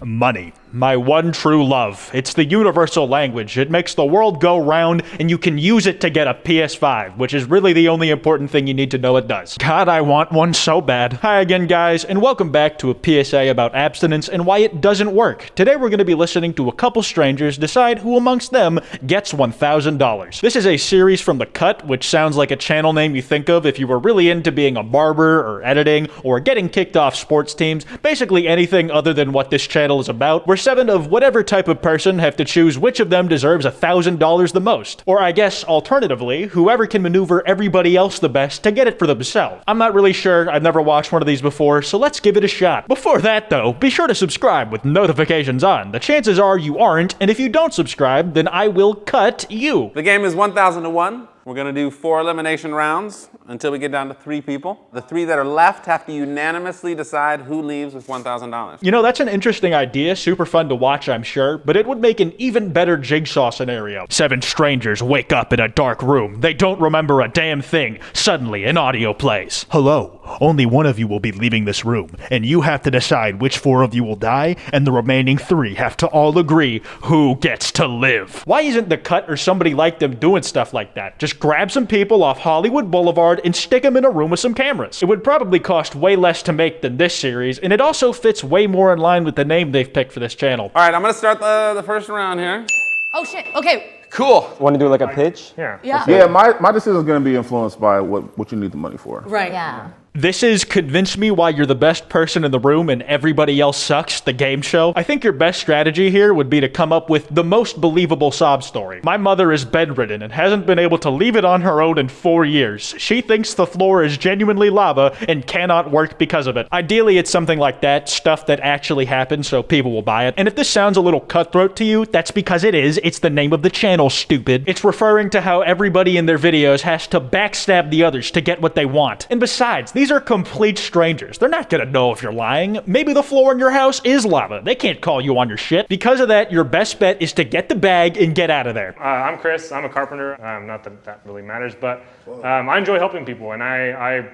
Money. My one true love. It's the universal language. It makes the world go round, and you can use it to get a PS5, which is really the only important thing you need to know it does. God, I want one so bad. Hi again, guys, and welcome back to a PSA about abstinence and why it doesn't work. Today we're going to be listening to a couple strangers decide who amongst them gets $1,000. This is a series from The Cut, which sounds like a channel name you think of if you were really into being a barber or editing or getting kicked off sports teams, basically anything other than what this channel is about, where 7 of whatever type of person have to choose which of them deserves $1,000 the most. Or I guess, alternatively, whoever can maneuver everybody else the best to get it for themselves. I'm not really sure, I've never watched one of these before, so let's give it a shot. Before that though, be sure to subscribe with notifications on. The chances are you aren't, and if you don't subscribe, then I will cut you. The game is 1,000 to 1. We're gonna do 4 elimination rounds until we get down to 3 people. The 3 that are left have to unanimously decide who leaves with $1,000. You know, that's an interesting idea, super fun to watch, I'm sure, but it would make an even better jigsaw scenario. 7 strangers wake up in a dark room. They don't remember a damn thing. Suddenly, an audio plays. Hello, only one of you will be leaving this room, and you have to decide which 4 of you will die, and the remaining 3 have to all agree who gets to live. Why isn't The Cut or somebody like them doing stuff like that? Just grab some people off Hollywood Boulevard and stick them in a room with some cameras. It would probably cost way less to make than this series, and it also fits way more in line with the name they've picked for this channel. All right, I'm gonna start the first round here. Oh shit, okay. Cool. Want to do like a pitch? Yeah, my decision is going to be influenced by what you need the money for. Right. Yeah. This is Convince Me Why You're the Best Person in the Room and Everybody Else Sucks, the game show. I think your best strategy here would be to come up with the most believable sob story. My mother is bedridden and hasn't been able to leave it on her own in 4 years. She thinks the floor is genuinely lava and cannot work because of it. Ideally, it's something like that, stuff that actually happened so people will buy it. And if this sounds a little cutthroat to you, that's because it is. It's the name of the channel, stupid. It's referring to how everybody in their videos has to backstab the others to get what they want. And besides, these are complete strangers. They're not gonna know if you're lying. Maybe the floor in your house is lava. They can't call you on your shit. Because of that, your best bet is to get the bag and get out of there. I'm Chris. I'm a carpenter. Not that that really matters, but I enjoy helping people, and I'm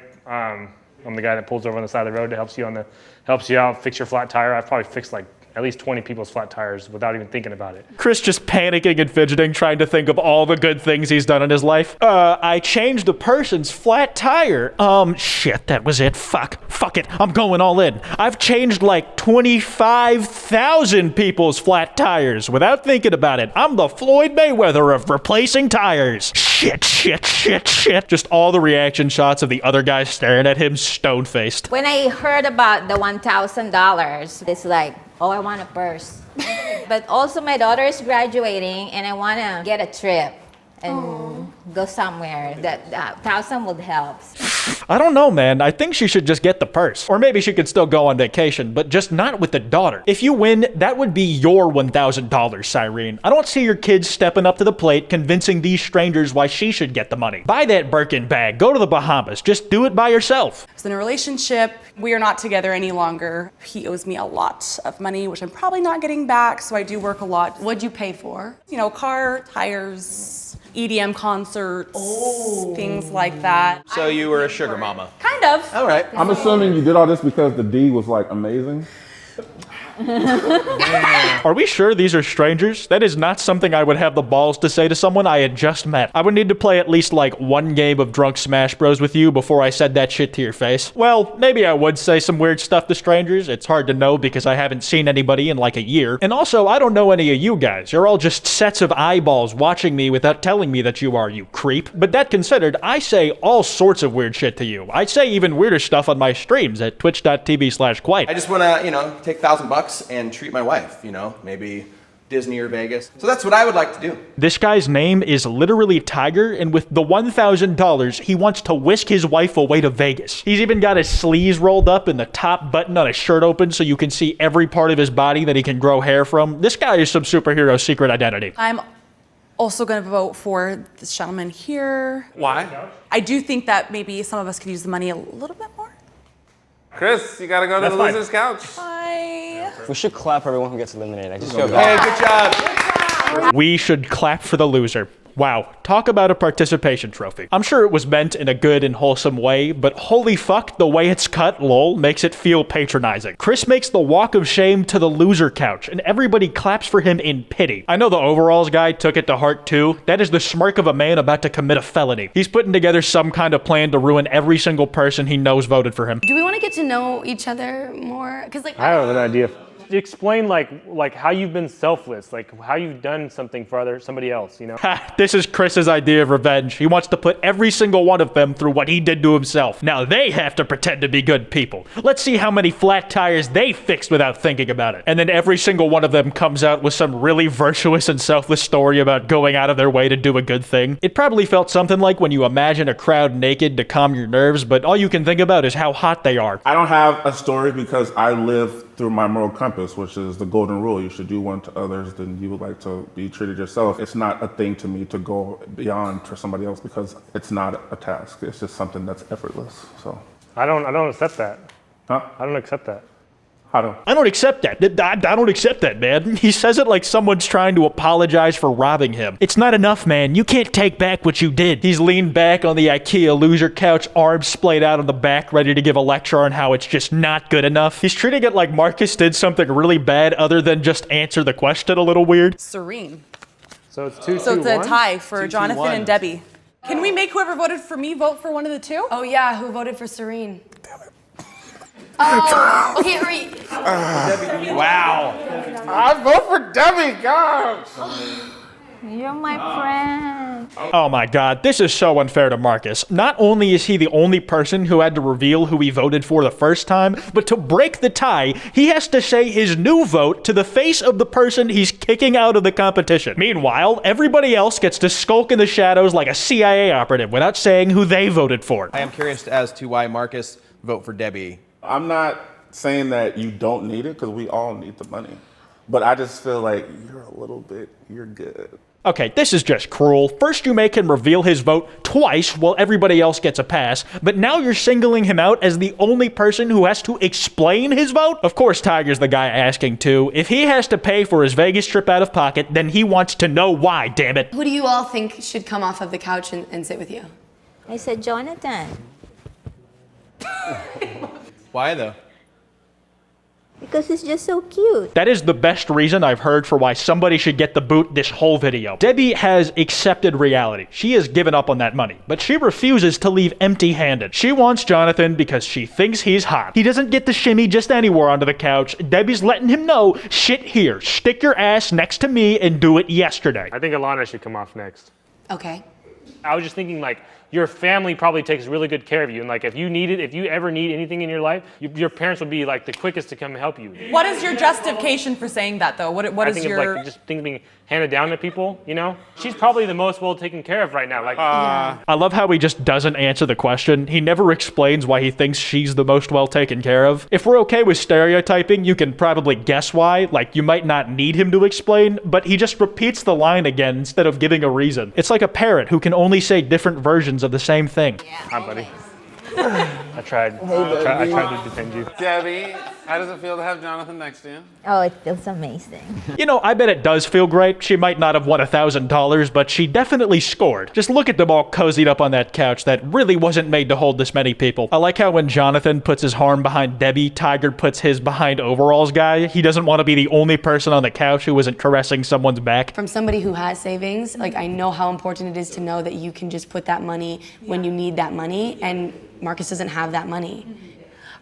the guy that pulls over on the side of the road to helps you out, fix your flat tire. I've probably fixed like at least 20 people's flat tires without even thinking about it. Chris just panicking and fidgeting, trying to think of all the good things he's done in his life. I changed a person's flat tire. Shit, that was it. Fuck it. I'm going all in. I've changed like 25,000 people's flat tires without thinking about it. I'm the Floyd Mayweather of replacing tires. Shit. Just all the reaction shots of the other guy staring at him stone-faced. When I heard about the $1,000, it's like, oh, I want a purse. But also my daughter is graduating and I want to get a trip and go somewhere. That 1,000 would help. I don't know, man. I think she should just get the purse. Or maybe she could still go on vacation, but just not with the daughter. If you win, that would be your $1,000, Cyrene. I don't see your kids stepping up to the plate, convincing these strangers why she should get the money. Buy that Birkin bag. Go to the Bahamas. Just do it by yourself. I was in a relationship. We are not together any longer. He owes me a lot of money, which I'm probably not getting back, so I do work a lot. What'd you pay for? You know, car, tires, EDM concerts, things like that. So you were a sugar mama. Kind of. All right. I'm assuming you did all this because the D was like amazing. Are we sure these are strangers? That is not something I would have the balls to say to someone I had just met. I would need to play at least like 1 game of Drunk Smash Bros with you before I said that shit to your face. Well, maybe I would say some weird stuff to strangers. It's hard to know because I haven't seen anybody in like a year. And also, I don't know any of you guys. You're all just sets of eyeballs watching me without telling me that you are, you creep. But that considered, I say all sorts of weird shit to you. I say even weirder stuff on my streams at twitch.tv/Kwite. I just want to, take $1,000 and treat my wife, maybe Disney or Vegas. So that's what I would like to do. This guy's name is literally Tiger, and with the $1,000, he wants to whisk his wife away to Vegas. He's even got his sleeves rolled up and the top button on his shirt open so you can see every part of his body that he can grow hair from. This guy is some superhero secret identity. I'm also going to vote for this gentleman here. Why? I do think that maybe some of us could use the money a little bit more. Chris, you gotta go to the loser's couch. Bye. We should clap for everyone who gets eliminated. I just feel bad. Hey, good job. We should clap for the loser. Wow, talk about a participation trophy. I'm sure it was meant in a good and wholesome way, but holy fuck, the way it's cut, lol, makes it feel patronizing. Chris makes the walk of shame to the loser couch, and everybody claps for him in pity. I know the overalls guy took it to heart too. That is the smirk of a man about to commit a felony. He's putting together some kind of plan to ruin every single person he knows voted for him. Do we want to get to know each other more? Because like I have an idea. Explain like how you've been selfless, like how you've done something for somebody else, you know? Ha, this is Chris's idea of revenge. He wants to put every single one of them through what he did to himself. Now they have to pretend to be good people. Let's see how many flat tires they fixed without thinking about it. And then every single one of them comes out with some really virtuous and selfless story about going out of their way to do a good thing. It probably felt something like when you imagine a crowd naked to calm your nerves, but all you can think about is how hot they are. I don't have a story because I live through my moral compass, which is the golden rule. You should do one to others than you would like to be treated yourself. It's not a thing to me to go beyond for somebody else because it's not a task. It's just something that's effortless. So I don't accept that. Huh? I don't accept that. I don't accept that. I don't accept that, man. He says it like someone's trying to apologize for robbing him. It's not enough, man. You can't take back what you did. He's leaned back on the IKEA loser couch, arms splayed out on the back, ready to give a lecture on how it's just not good enough. He's treating it like Marcus did something really bad other than just answer the question a little weird. Serene. So it's 2-2-1? So it's a tie for 2-2-1. Jonathan and Debbie. Can we make whoever voted for me vote for one of the two? oh yeah, who voted for Serene? Oh, okay, hurry. Wow. I vote for Debbie, gosh. You're my friend. Oh my god, this is so unfair to Marcus. Not only is he the only person who had to reveal who he voted for the first time, but to break the tie, he has to say his new vote to the face of the person he's kicking out of the competition. Meanwhile, everybody else gets to skulk in the shadows like a CIA operative without saying who they voted for. I am curious as to why Marcus vote for Debbie. I'm not saying that you don't need it because we all need the money. But I just feel like you're good. Okay, this is just cruel. First you make him reveal his vote twice while everybody else gets a pass, but now you're singling him out as the only person who has to explain his vote? Of course Tiger's the guy asking too. If he has to pay for his Vegas trip out of pocket, then he wants to know why, damn it. Who do you all think should come off of the couch and sit with you? I said Jonathan. Why though? Because he's just so cute. That is the best reason I've heard for why somebody should get the boot this whole video. Debbie has accepted reality. She has given up on that money, but she refuses to leave empty-handed. She wants Jonathan because she thinks he's hot. He doesn't get to shimmy just anywhere onto the couch. Debbie's letting him know, shit here, stick your ass next to me and do it yesterday. I think Alana should come off next. Okay. I was just thinking like, your family probably takes really good care of you. And like, if you ever need anything in your life, your parents would be like the quickest to come help you. What is your justification for saying that though? What I is think your... of like just things being handed down to people, you know? She's probably the most well taken care of right now. Like, I love how he just doesn't answer the question. He never explains why he thinks she's the most well taken care of. If we're okay with stereotyping, you can probably guess why. Like, you might not need him to explain, but he just repeats the line again instead of giving a reason. It's like a parrot who can only say different versions of the same thing. hi, buddy. I tried to defend you. Debbie, how does it feel to have Jonathan next to you? Oh, it feels amazing. You know, I bet it does feel great. She might not have won $1,000, but she definitely scored. Just look at them all cozied up on that couch that really wasn't made to hold this many people. I like how when Jonathan puts his arm behind Debbie, Tiger puts his behind Overalls guy. He doesn't want to be the only person on the couch who isn't caressing someone's back. From somebody who has savings, like I know how important it is to know that you can just put that money when you need that money, and Marcus doesn't have that money.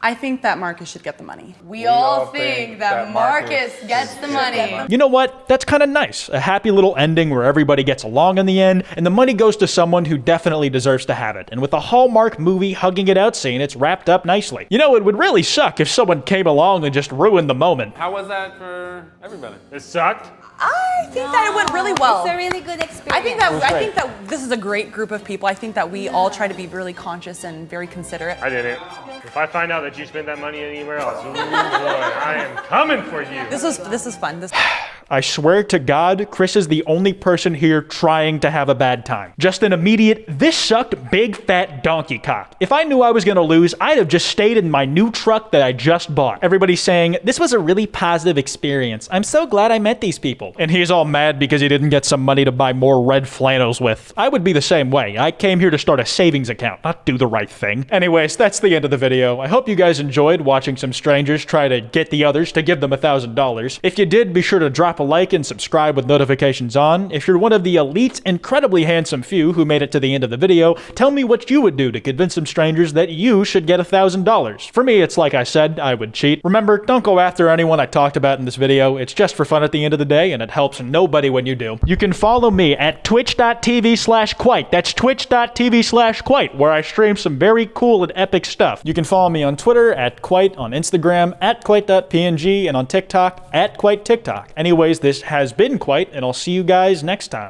I think that Marcus should get the money. We all think that Marcus gets the money. You know what? That's kind of nice. A happy little ending where everybody gets along in the end, and the money goes to someone who definitely deserves to have it. And with a Hallmark movie hugging it out scene, it's wrapped up nicely. You know, it would really suck if someone came along and just ruined the moment. How was that for everybody? It sucked. I think that it went really well. It's a really good experience. I think that this is a great group of people. I think that we all try to be really conscious and very considerate. I didn't. If I find out that you spent that money anywhere else, ooh, boy, I am coming for you. This is fun. I swear to God, Chris is the only person here trying to have a bad time. Just an immediate, this sucked big fat donkey cock. If I knew I was gonna lose, I'd have just stayed in my new truck that I just bought. Everybody's saying, this was a really positive experience. I'm so glad I met these people. And he's guy's all mad because he didn't get some money to buy more red flannels with. I would be the same way. I came here to start a savings account, not do the right thing. Anyways, that's the end of the video. I hope you guys enjoyed watching some strangers try to get the others to give them $1,000. If you did, be sure to drop a like and subscribe with notifications on. If you're one of the elite, incredibly handsome few who made it to the end of the video, tell me what you would do to convince some strangers that you should get $1,000. For me, it's like I said, I would cheat. Remember, don't go after anyone I talked about in this video. It's just for fun at the end of the day, and it helps nobody when you do. You can follow me at twitch.tv/Kwite. That's twitch.tv/Kwite, where I stream some very cool and epic stuff. You can follow me on Twitter at Kwite, on Instagram at Kwite.png, and on TikTok at Kwite TikTok. Anyways, this has been Kwite, and I'll see you guys next time.